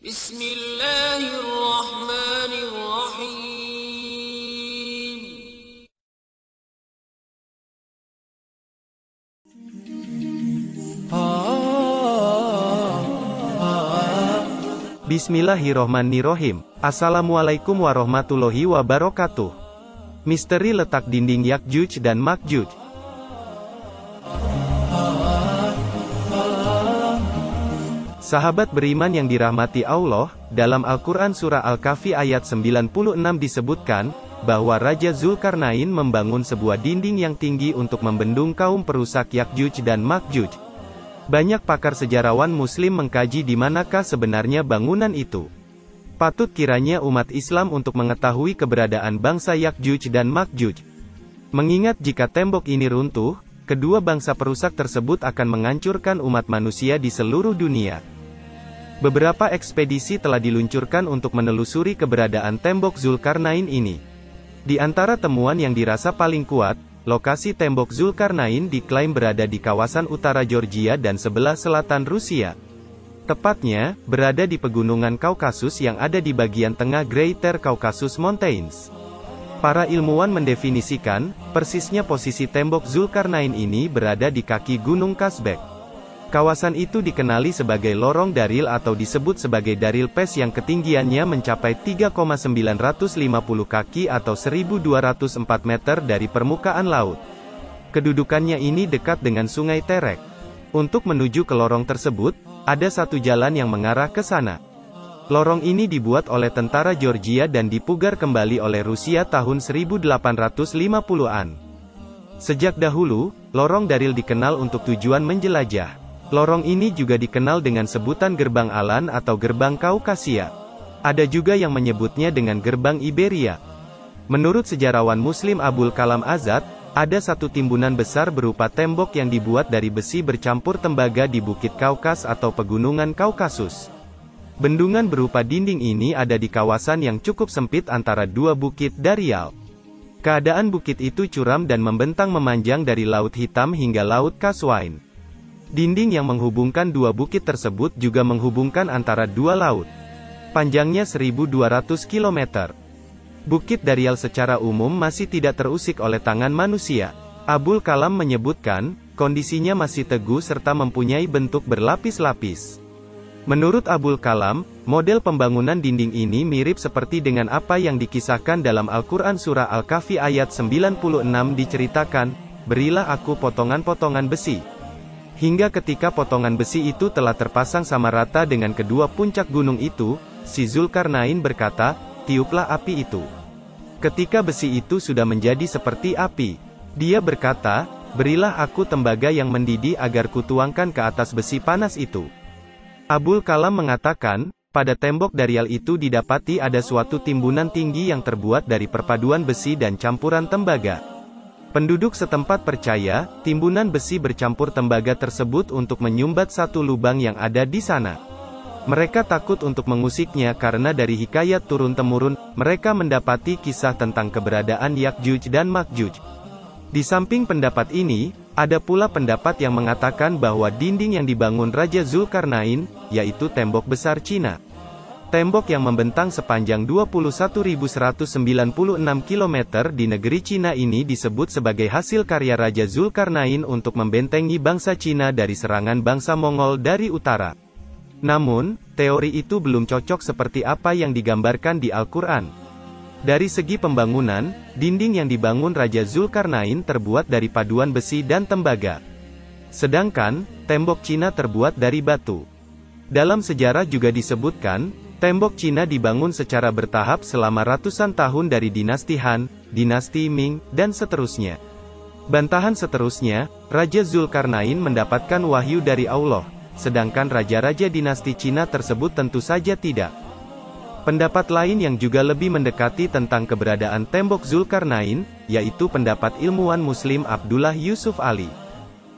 Bismillahirrahmanirrahim. Bismillahirrohmanirrohim. Assalamualaikum warahmatullahi wabarakatuh. Misteri letak dinding Yakjuj dan Makjuj. Sahabat beriman yang dirahmati Allah, dalam Al-Quran Surah Al-Kahfi ayat 96 disebutkan, bahwa Raja Zulkarnain membangun sebuah dinding yang tinggi untuk membendung kaum perusak Yakjuj dan Makjuj. Banyak pakar sejarawan Muslim mengkaji di manakah sebenarnya bangunan itu. Patut kiranya umat Islam untuk mengetahui keberadaan bangsa Yakjuj dan Makjuj. Mengingat jika tembok ini runtuh, kedua bangsa perusak tersebut akan menghancurkan umat manusia di seluruh dunia. Beberapa ekspedisi telah diluncurkan untuk menelusuri keberadaan tembok Zulkarnain ini. Di antara temuan yang dirasa paling kuat, lokasi tembok Zulkarnain diklaim berada di kawasan utara Georgia dan sebelah selatan Rusia. Tepatnya, berada di pegunungan Kaukasus yang ada di bagian tengah Greater Caucasus Mountains. Para ilmuwan mendefinisikan, persisnya posisi tembok Zulkarnain ini berada di kaki Gunung Kazbek. Kawasan itu dikenali sebagai lorong Daril atau disebut sebagai Daril Pes yang ketinggiannya mencapai 3,950 kaki atau 1.204 meter dari permukaan laut. Kedudukannya ini dekat dengan Sungai Terek. Untuk menuju ke lorong tersebut, ada satu jalan yang mengarah ke sana. Lorong ini dibuat oleh tentara Georgia dan dipugar kembali oleh Rusia tahun 1850-an. Sejak dahulu, lorong Daril dikenal untuk tujuan menjelajah. Lorong ini juga dikenal dengan sebutan Gerbang Alan atau Gerbang Kaukasia. Ada juga yang menyebutnya dengan Gerbang Iberia. Menurut sejarawan Muslim Abul Kalam Azad, ada satu timbunan besar berupa tembok yang dibuat dari besi bercampur tembaga di Bukit Kaukas atau Pegunungan Kaukasus. Bendungan berupa dinding ini ada di kawasan yang cukup sempit antara dua bukit Darial. Keadaan bukit itu curam dan membentang memanjang dari Laut Hitam hingga Laut Kaswain. Dinding yang menghubungkan dua bukit tersebut juga menghubungkan antara dua laut. Panjangnya 1.200 km. Bukit Darial secara umum masih tidak terusik oleh tangan manusia. Abul Kalam menyebutkan, kondisinya masih teguh serta mempunyai bentuk berlapis-lapis. Menurut Abul Kalam, model pembangunan dinding ini mirip seperti dengan apa yang dikisahkan dalam Al-Quran Surah Al-Kahfi ayat 96 diceritakan, berilah aku potongan-potongan besi. Hingga ketika potongan besi itu telah terpasang sama rata dengan kedua puncak gunung itu, si Zulkarnain berkata, tiuplah api itu. Ketika besi itu sudah menjadi seperti api, dia berkata, berilah aku tembaga yang mendidih agar kutuangkan ke atas besi panas itu. Abul Kalam mengatakan, pada tembok Darial itu didapati ada suatu timbunan tinggi yang terbuat dari perpaduan besi dan campuran tembaga. Penduduk setempat percaya, timbunan besi bercampur tembaga tersebut untuk menyumbat satu lubang yang ada di sana. Mereka takut untuk mengusiknya karena dari hikayat turun-temurun, mereka mendapati kisah tentang keberadaan Yakjuj dan Makjuj. Di samping pendapat ini, ada pula pendapat yang mengatakan bahwa dinding yang dibangun Raja Zulkarnain, yaitu tembok besar Cina. Tembok yang membentang sepanjang 21.196 km di negeri Cina ini disebut sebagai hasil karya Raja Zulkarnain untuk membentengi bangsa Cina dari serangan bangsa Mongol dari utara. Namun, teori itu belum cocok seperti apa yang digambarkan di Al-Quran. Dari segi pembangunan, dinding yang dibangun Raja Zulkarnain terbuat dari paduan besi dan tembaga. Sedangkan, tembok Cina terbuat dari batu. Dalam sejarah juga disebutkan, tembok Cina dibangun secara bertahap selama ratusan tahun dari dinasti Han, dinasti Ming, dan seterusnya. Bantahan seterusnya, Raja Zulkarnain mendapatkan wahyu dari Allah, sedangkan raja-raja dinasti Cina tersebut tentu saja tidak. Pendapat lain yang juga lebih mendekati tentang keberadaan tembok Zulkarnain, yaitu pendapat ilmuwan Muslim Abdullah Yusuf Ali.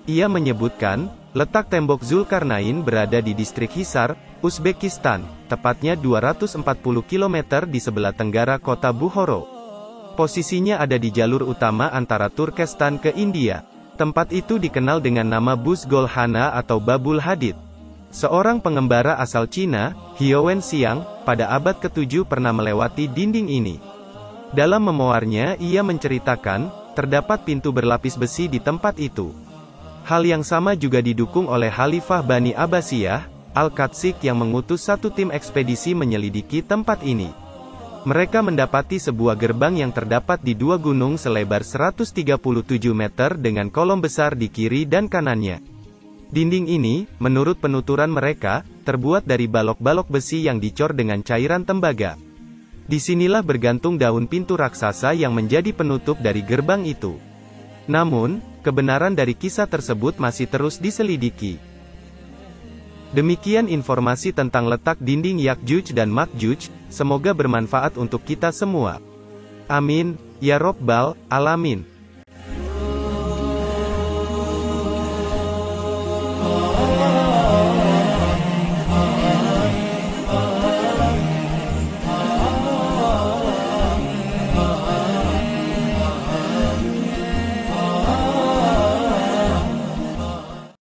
Ia menyebutkan, letak tembok Zulkarnain berada di distrik Hisar, Uzbekistan, tepatnya 240 km di sebelah tenggara kota Bukhara. Posisinya ada di jalur utama antara Turkestan ke India. Tempat itu dikenal dengan nama Buzgol Hana atau Babul Hadid. Seorang pengembara asal Cina, Hiowen Xiang, pada abad ke-7 pernah melewati dinding ini. Dalam memoarnya ia menceritakan, terdapat pintu berlapis besi di tempat itu. Hal yang sama juga didukung oleh Khalifah Bani Abbasiyah, Al-Qatsik yang mengutus satu tim ekspedisi menyelidiki tempat ini. Mereka mendapati sebuah gerbang yang terdapat di dua gunung selebar 137 meter dengan kolom besar di kiri dan kanannya. Dinding ini, menurut penuturan mereka, terbuat dari balok-balok besi yang dicor dengan cairan tembaga. Disinilah bergantung daun pintu raksasa yang menjadi penutup dari gerbang itu. Namun, kebenaran dari kisah tersebut masih terus diselidiki. Demikian informasi tentang letak dinding Yakjuj dan Makjuj, semoga bermanfaat untuk kita semua. Amin, ya Robbal Alamin.